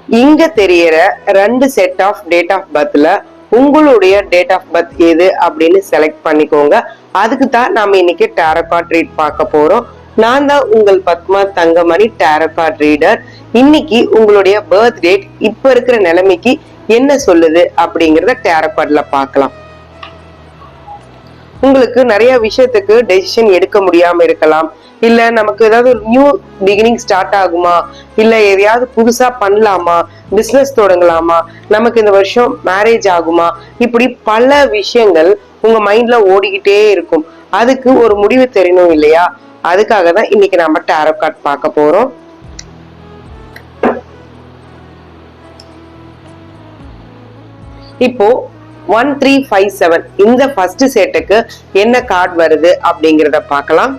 இங்க தெரியற 2 set of date of பர்த்ல உங்களுடைய டேட் ஆஃப் பர்த் எது அப்படின்னு செலக்ட் பண்ணிக்கோங்க. அதுக்கு தான் நாம இன்னைக்கு டாரோ கார்ட் ரீட் பார்க்க போறோம். நான் தான் உங்கள் Padma Thangamani, tarot card reader. இன்னைக்கு உங்களுடைய பர்த் டேட் இப்ப இருக்கிற நிலைமைக்கு என்ன சொல்லுது அப்படிங்கறத டாரோ கார்ட்ல பார்க்கலாம். உங்களுக்கு நிறைய விஷயத்துக்கு டெசிஷன் எடுக்க முடியாம இருக்கலாம். இல்ல நமக்கு ஏதாவது ஒரு நியூ பிகினிங் ஸ்டார்ட் ஆகுமா, இல்ல எதையாவது புதுசா பண்ணலாமா, பிசினஸ் தொடங்கலாமா, நமக்கு இந்த வருஷம் மேரேஜ் ஆகுமா, இப்படி பல விஷயங்கள் உங்க மைண்ட்ல ஓடிக்கிட்டே இருக்கும். அதுக்கு ஒரு முடிவு தெரியணும் இல்லையா? அதுக்காக தான் இன்னைக்கு நம்ம டாரோ கார்ட் பார்க்க போறோம். இப்போ 1357 இந்த ஃபர்ஸ்ட் செட்டுக்கு என்ன கார்டு வருது அப்படிங்கறத பார்க்கலாம்.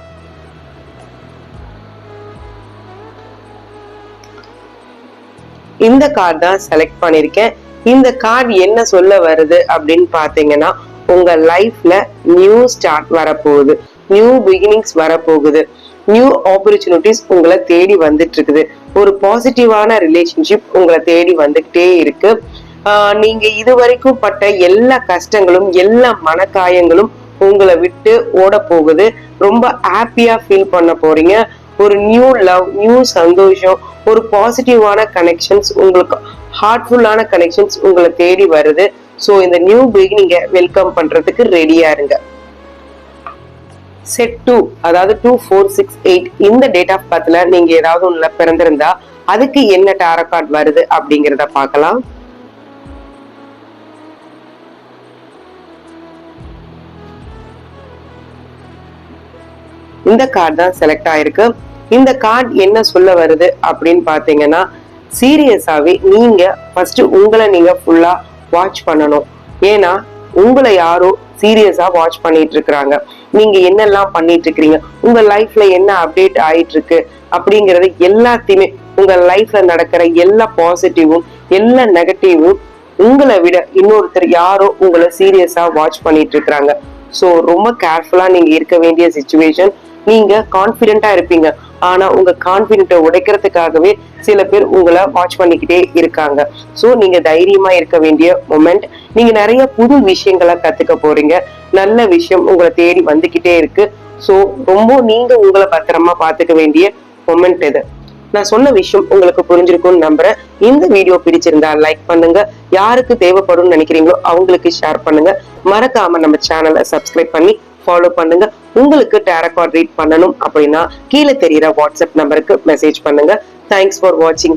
இந்த கார்டு தான் செலக்ட் பண்ணிருக்கேன். இந்த கார்டு என்ன சொல்ல வருது அப்படின்னு பாத்தீங்கன்னா, உங்க லைஃப்ல நியூ ஸ்டார்ட் வரப்போகுது, நியூ பிகினிங்ஸ் வரப்போகுது, நியூ ஆப்பர்ச்சுனிட்டிஸ் உங்களை தேடி வந்துட்டு இருக்குது. ஒரு பாசிட்டிவான ரிலேஷன்ஷிப் உங்களை தேடி வந்துகிட்டே இருக்கு. நீங்க இதுவரைக்கும் பட்ட எல்லா கஷ்டங்களும் எல்லா மனக்காயங்களும் உங்களை விட்டு ஓட போகுது. ரொம்ப ஹாப்பியா ஃபீல் பண்ண போறீங்க. ஒரு நியூ லவ், நியூ சந்தோஷம், ஒரு பாசிட்டிவான கனெக்ஷன்ஸ், உங்களுக்கு ஹார்ட்ஃபுல்லான கனெக்ஷன்ஸ் உங்களை தேடி வருது. சோ இந்த நியூ பிகினிங்க வெல்கம் பண்றதுக்கு ரெடியா இருங்க. செட் 2, அதாவது 2468 இந்த டேட் ஆஃப் பர்த்ல நீங்க ஏதாவது ஒண்ணுல பிறந்திருந்தா அதுக்கு என்ன டாரோ கார்டு வருது அப்படிங்கறத பார்க்கலாம். இந்த கார்டு தான் செலக்ட் ஆயிருக்கு. இந்த கார்டு என்ன சொல்ல வருது அப்படின்னு பாத்தீங்கன்னா, சீரியஸாவே நீங்க ஃபர்ஸ்ட் உங்களை நீங்க ஃபுல்லா வாட்ச் பண்ணணும். ஏன்னா உங்களை யாரோ சீரியஸா வாட்ச் பண்ணிட்டு இருக்காங்க. நீங்க என்னெல்லாம் பண்ணிட்டு இருக்கீங்க, உங்க லைஃப்ல என்ன அப்டேட் ஆயிட்டு இருக்கு அப்படிங்கறது எல்லாத்தையுமே, உங்க லைஃப்ல நடக்கிற எல்லா பாசிட்டிவும் எல்லா நெகட்டிவும் உங்களை விட இன்னொருத்தர் யாரோ உங்களை சீரியஸா வாட்ச் பண்ணிட்டு இருக்காங்க. சோ ரொம்ப கேர்ஃபுல்லா நீங்க இருக்க வேண்டிய சிச்சுவேஷன். நீங்க கான்பிடென்டா இருப்பீங்க, ஆனா உங்க கான்பிடென்ட்டை உடைக்கிறதுக்காகவே சில பேர் உங்களை வாட்ச் பண்ணிக்கிட்டே இருக்காங்க. சோ நீங்க தைரியமா இருக்க வேண்டிய மொமெண்ட். நீங்க நிறைய புது விஷயங்களை கத்துக்க போறீங்க. நல்ல விஷயம் உங்களை தேடி வந்துகிட்டே இருக்கு. சோ ரொம்ப நீங்க உங்களை பத்திரமா பாத்துக்க வேண்டிய மொமெண்ட் இது. நான் சொன்ன விஷயம் உங்களுக்கு புரிஞ்சிருக்கும்னு நம்புறேன். இந்த வீடியோ பிடிச்சிருந்தா லைக் பண்ணுங்க. யாருக்கு தேவைப்படும் நினைக்கிறீங்களோ அவங்களுக்கு ஷேர் பண்ணுங்க. மறக்காம நம்ம சேனலை சப்ஸ்கிரைப் பண்ணி ஃபாலோ பண்ணுங்க. உங்களுக்கு டாரோ கார்ட் ரீட் பண்ணணும் அப்படின்னா கீழே தெரியுற வாட்ஸ்அப் நம்பருக்கு மெசேஜ் பண்ணுங்க. தேங்க்ஸ் ஃபார் வாட்சிங்.